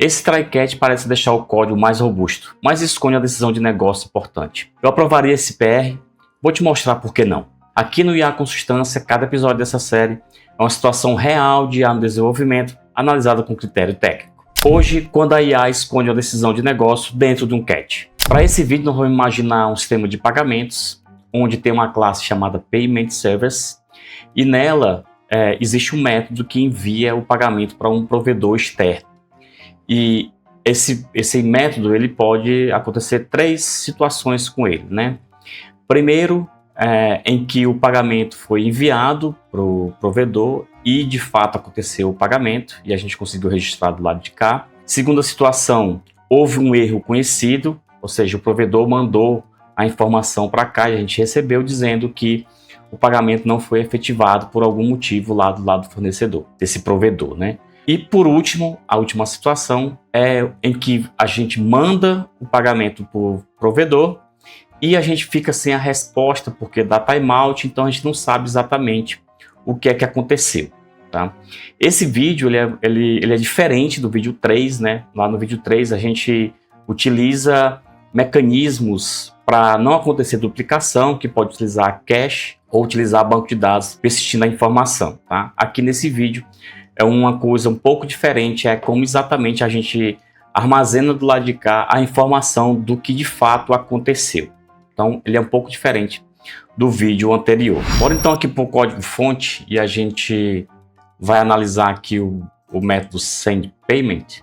Esse try-catch parece deixar o código mais robusto, mas esconde a decisão de negócio importante. Eu aprovaria esse PR, vou te mostrar por que não. Aqui no IA Consistência, cada episódio dessa série é uma situação real de IA no desenvolvimento, analisada com critério técnico. Hoje, quando a IA esconde uma decisão de negócio dentro de um catch. Para esse vídeo, nós vamos imaginar um sistema de pagamentos, onde tem uma classe chamada Payment Service, e nela existe um método que envia o pagamento para um provedor externo. E esse método ele pode acontecer 3 situações com ele, né? Primeiro, em que o pagamento foi enviado para o provedor e de fato aconteceu o pagamento e a gente conseguiu registrar do lado de cá. Segunda situação, houve um erro conhecido, ou seja, o provedor mandou a informação para cá e a gente recebeu dizendo que o pagamento não foi efetivado por algum motivo lá do lado do fornecedor, desse provedor, né? E por último, a última situação é em que a gente manda o pagamento para o provedor e a gente fica sem a resposta porque dá timeout, então a gente não sabe exatamente o que é que aconteceu. Tá? Esse vídeo ele é diferente do vídeo 3, né? Lá no vídeo 3 a gente utiliza mecanismos para não acontecer duplicação, que pode utilizar cache ou utilizar banco de dados persistindo a informação. Tá? Aqui nesse vídeo é uma coisa um pouco diferente, é como exatamente a gente armazena do lado de cá a informação do que de fato aconteceu. Então ele é um pouco diferente do vídeo anterior. Bora então aqui para o código fonte e a gente vai analisar aqui o método sendPayment.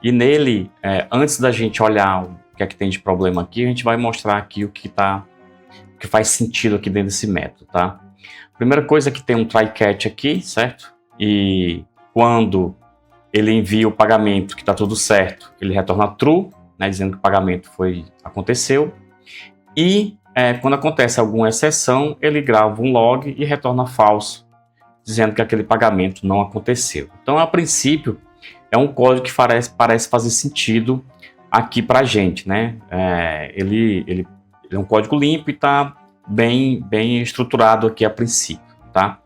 E nele, antes da gente olhar o que é que tem de problema aqui, a gente vai mostrar aqui o que faz sentido aqui dentro desse método, tá? Primeira coisa é que tem um try-catch aqui, certo? E quando ele envia o pagamento que está tudo certo, ele retorna true, né, dizendo que o pagamento aconteceu. E quando acontece alguma exceção, ele grava um log e retorna falso, dizendo que aquele pagamento não aconteceu. Então, a princípio, é um código que parece fazer sentido aqui para a gente, né? Ele é um código limpo e está bem estruturado aqui a princípio, tá?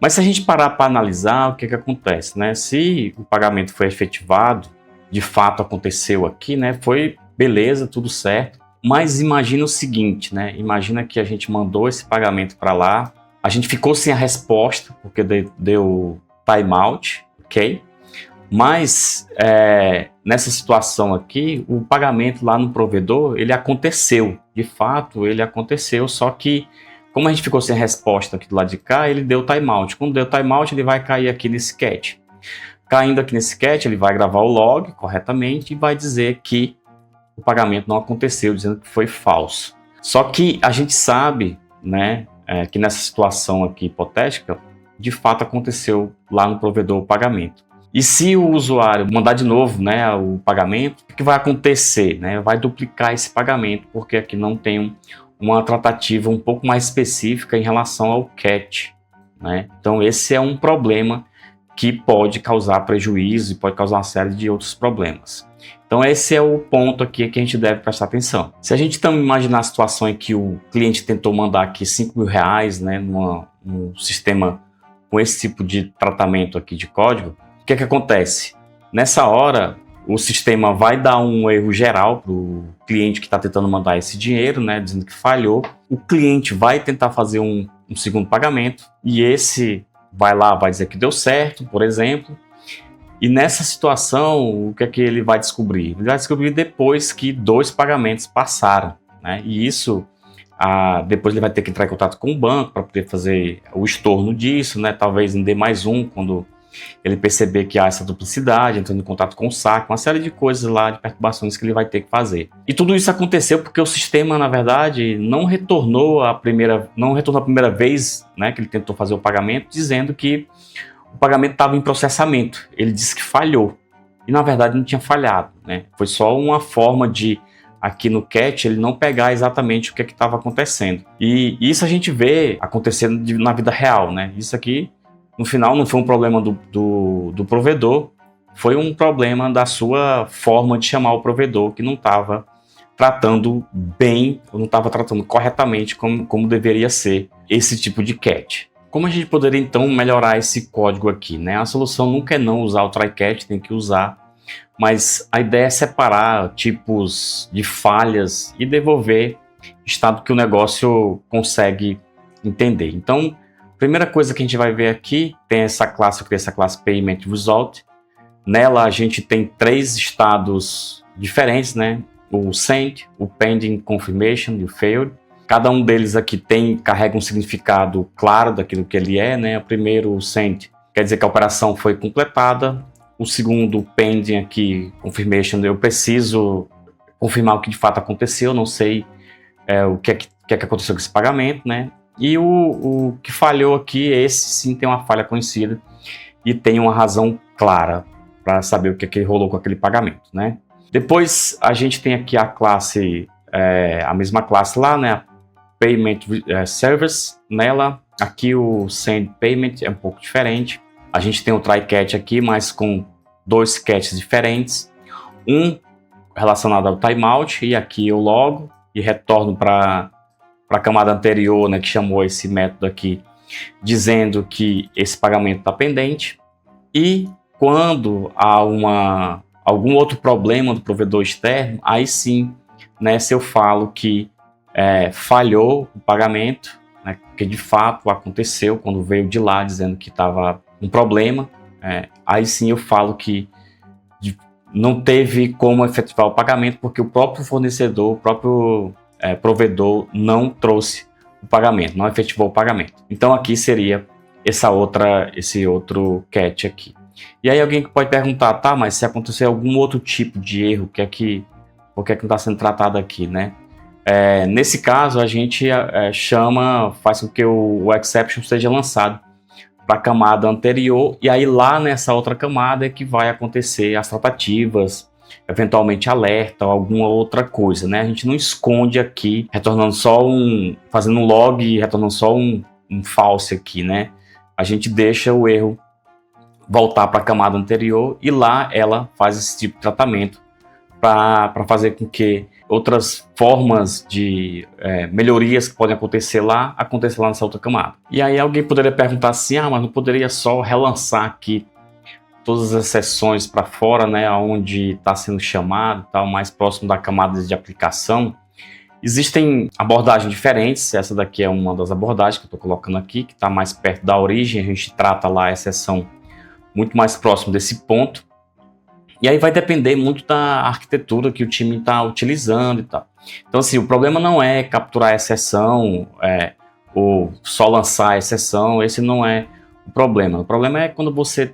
Mas se a gente parar para analisar, o que acontece, né? Se o pagamento foi efetivado, de fato aconteceu aqui, né? Foi beleza, tudo certo. Mas imagina o seguinte, né? Imagina que a gente mandou esse pagamento para lá, a gente ficou sem a resposta porque deu timeout, ok? Mas nessa situação aqui, o pagamento lá no provedor, ele aconteceu. De fato, ele aconteceu, só que como a gente ficou sem resposta aqui do lado de cá, ele deu timeout. Quando deu timeout, ele vai cair aqui nesse catch. Caindo aqui nesse catch, ele vai gravar o log corretamente e vai dizer que o pagamento não aconteceu, dizendo que foi falso. Só que a gente sabe, né, que nessa situação aqui hipotética, de fato aconteceu lá no provedor o pagamento. E se o usuário mandar de novo, né, o pagamento, o que vai acontecer? Né? Vai duplicar esse pagamento, porque aqui não tem uma tratativa um pouco mais específica em relação ao catch. Né? Então esse é um problema que pode causar prejuízo e pode causar uma série de outros problemas. Então esse é o ponto aqui que a gente deve prestar atenção. Se a gente então imaginar a situação em que o cliente tentou mandar aqui R$5.000, né, num sistema com esse tipo de tratamento aqui de código, o que acontece? Nessa hora, o sistema vai dar um erro geral para o cliente que está tentando mandar esse dinheiro, né, dizendo que falhou. O cliente vai tentar fazer um segundo pagamento e esse vai lá, vai dizer que deu certo, por exemplo. E nessa situação, o que é que ele vai descobrir? Ele vai descobrir depois que 2 pagamentos passaram, né? E isso, depois ele vai ter que entrar em contato com o banco para poder fazer o estorno disso, né? Talvez em D+1, quando ele perceber que há essa duplicidade, entrando em contato com o saque, uma série de coisas lá, de perturbações que ele vai ter que fazer. E tudo isso aconteceu porque o sistema, na verdade, não retornou a primeira vez, né, que ele tentou fazer o pagamento, dizendo que o pagamento estava em processamento. Ele disse que falhou. E, na verdade, não tinha falhado. Né? Foi só uma forma de, aqui no catch, ele não pegar exatamente o que estava acontecendo. E isso a gente vê acontecendo na vida real. Né? Isso aqui, no final, não foi um problema do provedor, foi um problema da sua forma de chamar o provedor, que não estava tratando bem, ou não estava tratando corretamente como deveria ser esse tipo de catch. Como a gente poderia então melhorar esse código aqui, né? A solução nunca é não usar o try-catch, tem que usar. mas a ideia é separar tipos de falhas e devolver estado que o negócio consegue entender. Então, a primeira coisa que a gente vai ver aqui, tem essa classe, eu criei essa classe Payment Result. Nela a gente tem 3 estados diferentes, né? O Send, o Pending Confirmation e o Failed. Cada um deles aqui carrega um significado claro daquilo que ele é, né? O primeiro, o Send, quer dizer que a operação foi completada. O segundo, o Pending aqui, Confirmation, eu preciso confirmar o que de fato aconteceu, não sei o que é que aconteceu com esse pagamento, né? E o que falhou aqui, esse sim tem uma falha conhecida e tem uma razão clara para saber o que é que rolou com aquele pagamento, né? Depois a gente tem aqui a classe, a mesma classe lá, né? Payment Service. Nela, aqui o Send Payment é um pouco diferente. A gente tem o Try Catch aqui, mas com 2 catches diferentes. Um relacionado ao timeout, e aqui eu logo e retorno para a camada anterior, né, que chamou esse método aqui, dizendo que esse pagamento está pendente. E quando há algum outro problema do provedor externo, aí sim, né, se eu falo que falhou o pagamento, né, que de fato aconteceu quando veio de lá dizendo que estava um problema, aí sim eu falo que não teve como efetivar o pagamento porque o próprio fornecedor, o próprio provedor não trouxe o pagamento, não efetivou o pagamento. Então aqui seria esse outro catch aqui. E aí alguém pode perguntar, tá, mas se acontecer algum outro tipo de erro, por que não está sendo tratado aqui, né? Nesse caso a gente faz com que o exception seja lançado para a camada anterior, e aí lá nessa outra camada é que vai acontecer as tratativas, eventualmente alerta ou alguma outra coisa, né? A gente não esconde aqui, retornando só fazendo um log e retornando só um false aqui, né? A gente deixa o erro voltar para a camada anterior e lá ela faz esse tipo de tratamento para fazer com que outras formas de melhorias que podem acontecer lá nessa outra camada. E aí alguém poderia perguntar assim, mas não poderia só relançar aqui todas as sessões para fora, né, onde está sendo chamado, tal, mais próximo da camada de aplicação? Existem abordagens diferentes, essa daqui é uma das abordagens que eu estou colocando aqui, que está mais perto da origem, a gente trata lá a exceção muito mais próximo desse ponto. E aí vai depender muito da arquitetura que o time está utilizando e tal. Então, assim, o problema não é capturar a exceção ou só lançar a exceção, esse não é o problema. O problema é quando você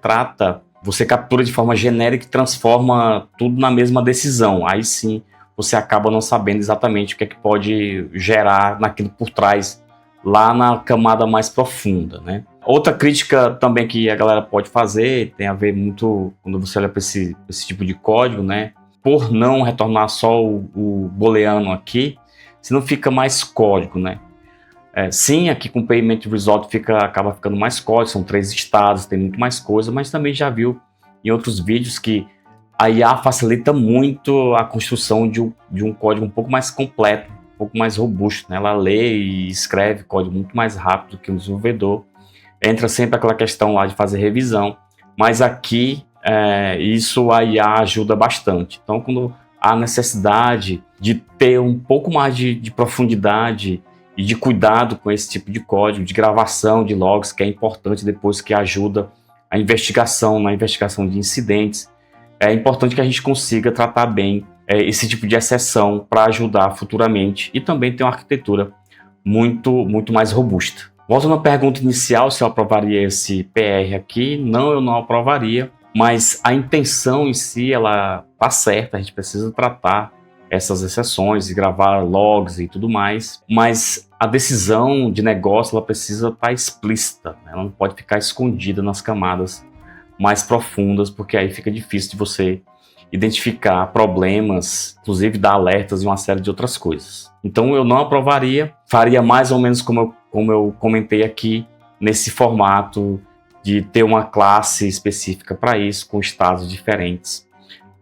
captura de forma genérica e transforma tudo na mesma decisão. Aí sim, você acaba não sabendo exatamente o que é que pode gerar naquilo por trás, lá na camada mais profunda, né? Outra crítica também que a galera pode fazer tem a ver muito quando você olha para esse tipo de código, né? Por não retornar só o booleano aqui, se não fica mais código, né? Sim, aqui com Payment Result acaba ficando mais código, são 3 estados, tem muito mais coisa, mas também já viu em outros vídeos que a IA facilita muito a construção de um código um pouco mais completo, um pouco mais robusto, né? Ela lê e escreve código muito mais rápido que o desenvolvedor. Entra sempre aquela questão lá de fazer revisão, mas aqui isso a IA ajuda bastante. Então, quando há necessidade de ter um pouco mais de profundidade e de cuidado com esse tipo de código, de gravação de logs, que é importante depois, que ajuda na investigação de incidentes, é importante que a gente consiga tratar bem esse tipo de exceção para ajudar futuramente e também ter uma arquitetura muito, muito mais robusta. Voltando à pergunta inicial, se eu aprovaria esse PR aqui, não, eu não aprovaria, mas a intenção em si, ela tá certa, a gente precisa tratar essas exceções e gravar logs e tudo mais, mas a decisão de negócio, ela precisa estar explícita, né? Ela não pode ficar escondida nas camadas mais profundas, porque aí fica difícil de você identificar problemas, inclusive dar alertas e uma série de outras coisas. Então eu não aprovaria, faria mais ou menos como eu comentei aqui, nesse formato de ter uma classe específica para isso, com estados diferentes,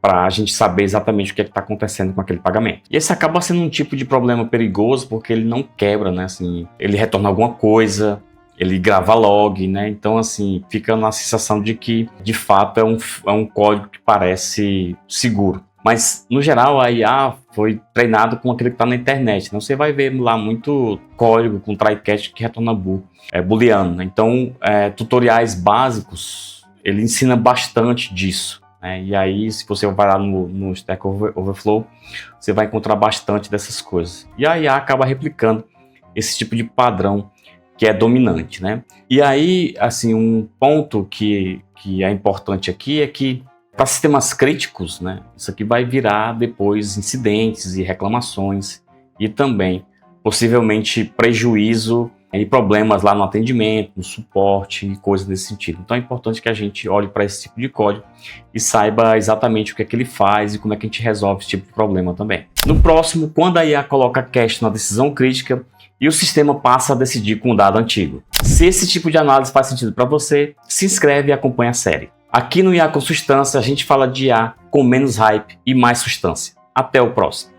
para a gente saber exatamente o que está acontecendo com aquele pagamento. E esse acaba sendo um tipo de problema perigoso, porque ele não quebra, né? Assim, ele retorna alguma coisa, ele grava log, né? Então, assim, fica na sensação de que, de fato, é um código que parece seguro. Mas, no geral, a IA foi treinado com aquilo que está na internet. Né? Você vai ver lá muito código com try-catch que retorna booleano. Né? Então, tutoriais básicos, ele ensina bastante disso. Né? E aí, se você vai lá no Stack Overflow, você vai encontrar bastante dessas coisas. E a IA acaba replicando esse tipo de padrão que é dominante. Né? E aí, assim, um ponto que é importante aqui é que para sistemas críticos, né, isso aqui vai virar depois incidentes e reclamações e também possivelmente prejuízo e problemas lá no atendimento, no suporte e coisas desse sentido. Então é importante que a gente olhe para esse tipo de código e saiba exatamente o que é que ele faz e como é que a gente resolve esse tipo de problema também. No próximo, quando a IA coloca cache na decisão crítica e o sistema passa a decidir com um dado antigo. Se esse tipo de análise faz sentido para você, se inscreve e acompanha a série. Aqui no IA com Substância a gente fala de IA com menos hype e mais substância. Até o próximo.